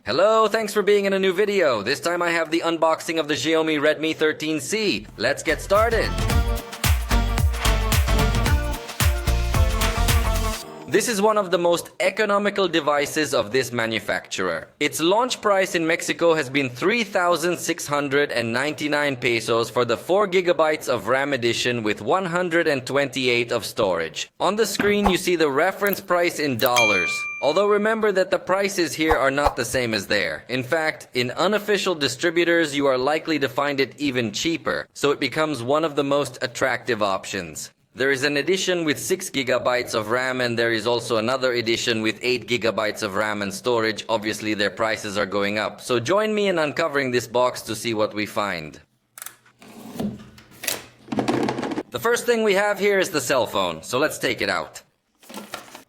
Hello, thanks for being in a new video. This time I have the unboxing of the Xiaomi Redmi 13C. Let's get started. This is one of the most economical devices of this manufacturer. Its launch price in Mexico has been 3,699 pesos for the 4GB of RAM edition with 128 of storage. On the screen you see the reference price in dollars. Although remember that the prices here are not the same as there. In fact, in unofficial distributors you are likely to find it even cheaper, so it becomes one of the most attractive options. There is an edition with 6GB of RAM and there is also another edition with 8GB of RAM and storage. Obviously their prices are going up. So join me in uncovering this box to see what we find. The first thing we have here is the cell phone, so let's take it out.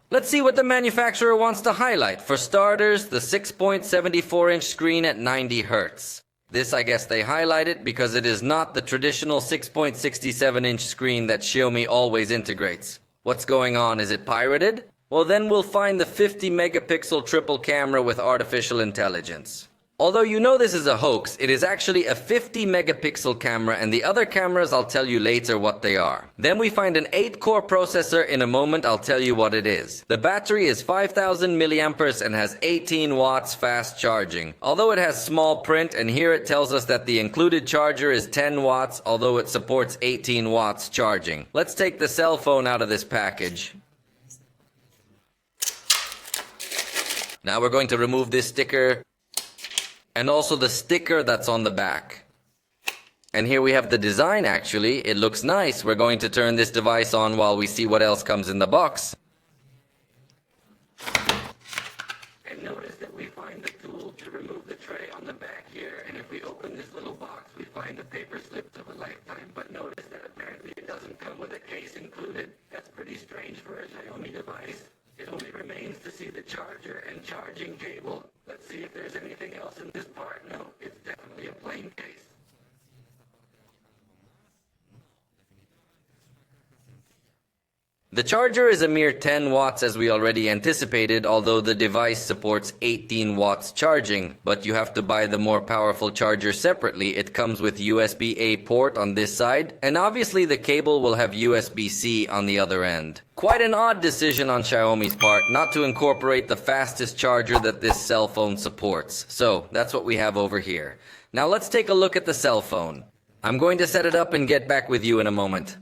Let's see what the manufacturer wants to highlight. For starters, the 6.74-inch screen at 90 Hz. This, I guess they highlight it because it is not the traditional 6.67-inch screen that Xiaomi always integrates. What's going on? Is it pirated? Well, then we'll find the 50-megapixel triple camera with artificial intelligence. Although you know this is a hoax, it is actually a 50-megapixel camera, and the other cameras I'll tell you later what they are. Then we find an 8-core processor. In a moment I'll tell you what it is. The battery is 5,000 milliamperes and has 18 watts fast charging. Although it has small print, and here it tells us that the included charger is 10 watts, although it supports 18 watts charging. Let's take the cell phone out of this package. Now we're going to remove this sticker and also the sticker that's on the back. And here we have the design. Actually, it looks nice. We're going to turn this device on while we see what else comes in the box. And notice that we find the tool to remove the tray on the back here, and if we open this little box we find the paper slips of a lifetime, but notice that apparently it doesn't come with a case included. That's pretty strange for a Xiaomi device. It only remains to see the charger and charging cable. Let's see if there's anything else in this part. No, it's definitely a plain case. The charger is a mere 10 watts as we already anticipated, although the device supports 18 watts charging, but you have to buy the more powerful charger separately. It comes with USB-A port on this side, and obviously the cable will have USB-C on the other end. Quite an odd decision on Xiaomi's part not to incorporate the fastest charger that this cell phone supports. So that's what we have over here. Now let's take a look at the cell phone. I'm going to set it up and get back with you in a moment.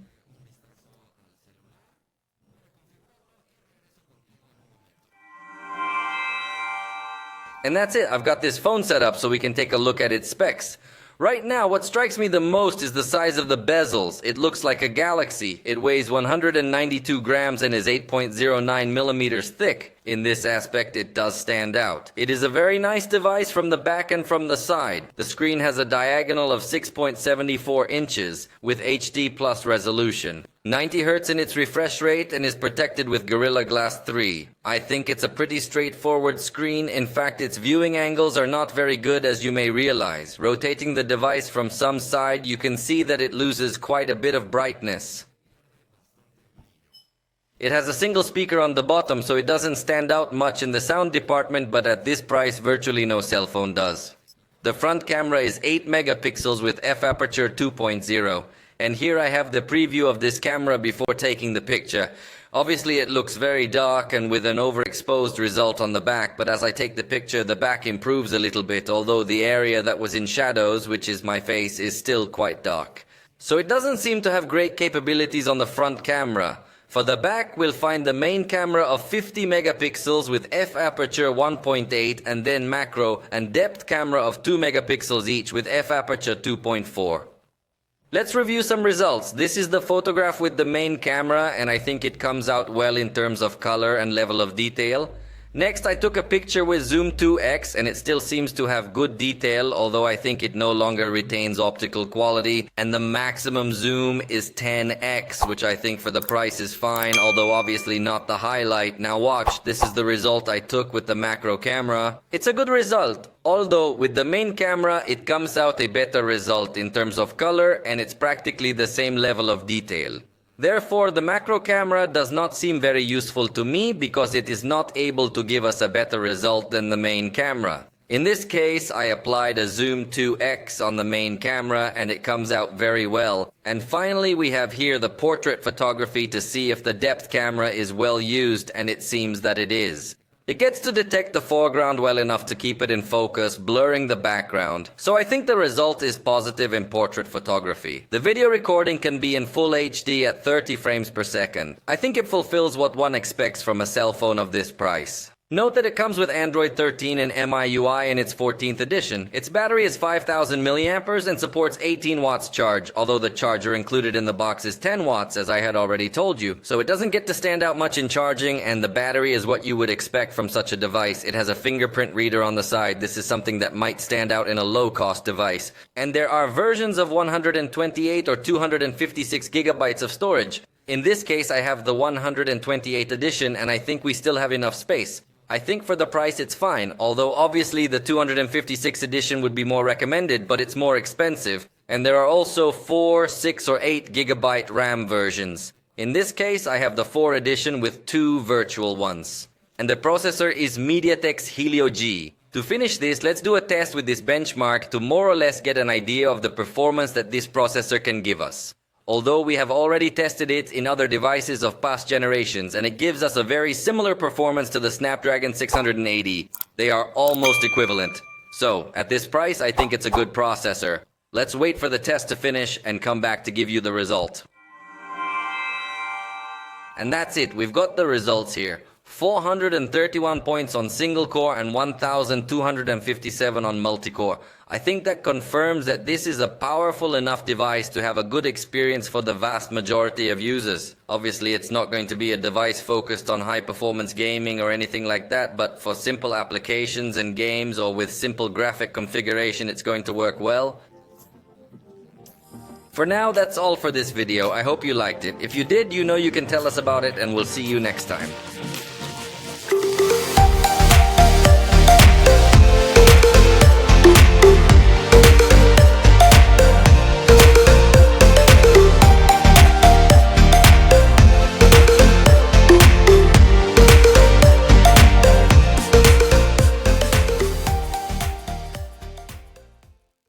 And that's it. I've got this phone set up so we can take a look at its specs. Right now, what strikes me the most is the size of the bezels. It looks like a galaxy. It weighs 192 grams and is 8.09 millimeters thick. In this aspect, it does stand out. It is a very nice device from the back and from the side. The screen has a diagonal of 6.74 inches with HD plus resolution. 90 Hz in its refresh rate and is protected with Gorilla Glass 3. I think it's a pretty straightforward screen. In fact, its viewing angles are not very good, as you may realize. Rotating the device from some side, you can see that it loses quite a bit of brightness. It has a single speaker on the bottom, so it doesn't stand out much in the sound department, but at this price virtually no cell phone does. The front camera is 8 megapixels with f-aperture 2.0. And here I have the preview of this camera before taking the picture. Obviously it looks very dark and with an overexposed result on the back, but as I take the picture the back improves a little bit, although the area that was in shadows, which is my face, is still quite dark. So it doesn't seem to have great capabilities on the front camera. For the back, we'll find the main camera of 50 megapixels with f-aperture 1.8 and then macro and depth camera of 2 megapixels each with f-aperture 2.4. Let's review some results. This is the photograph with the main camera, and I think it comes out well in terms of color and level of detail. Next, I took a picture with zoom 2x, and it still seems to have good detail, although I think it no longer retains optical quality. And the maximum zoom is 10x, which I think for the price is fine, although obviously not the highlight. Now watch, this is the result I took with the macro camera. It's a good result, although with the main camera it comes out a better result in terms of color, and it's practically the same level of detail. Therefore, the macro camera does not seem very useful to me because it is not able to give us a better result than the main camera. In this case, I applied a zoom 2x on the main camera and it comes out very well. And finally, we have here the portrait photography to see if the depth camera is well used, and it seems that it is. It gets to detect the foreground well enough to keep it in focus, blurring the background. So I think the result is positive in portrait photography. The video recording can be in full HD at 30 frames per second. I think it fulfills what one expects from a cell phone of this price. Note that it comes with Android 13 and MIUI in its 14th edition. Its battery is 5000 milliamperes and supports 18 watts charge, although the charger included in the box is 10 watts, as I had already told you. So it doesn't get to stand out much in charging, and the battery is what you would expect from such a device. It has a fingerprint reader on the side. This is something that might stand out in a low-cost device. And there are versions of 128 or 256 gigabytes of storage. In this case, I have the 128th edition, and I think we still have enough space. I think for the price it's fine, although obviously the 256 edition would be more recommended, but it's more expensive. And there are also 4, 6 or 8 gigabyte RAM versions. In this case, I have the 4 edition with 2 virtual ones. And the processor is MediaTek's Helio G. To finish this, let's do a test with this benchmark to more or less get an idea of the performance that this processor can give us. Although we have already tested it in other devices of past generations, and it gives us a very similar performance to the Snapdragon 680. They are almost equivalent. So, at this price, I think it's a good processor. Let's wait for the test to finish and come back to give you the result. And that's it, we've got the results here. 431 points on single core and 1257 on multi-core. I think that confirms that this is a powerful enough device to have a good experience for the vast majority of users. Obviously, it's not going to be a device focused on high-performance gaming or anything like that, but for simple applications and games or with simple graphic configuration, it's going to work well. For now, that's all for this video. I hope you liked it. If you did, you know you can tell us about it, and we'll see you next time.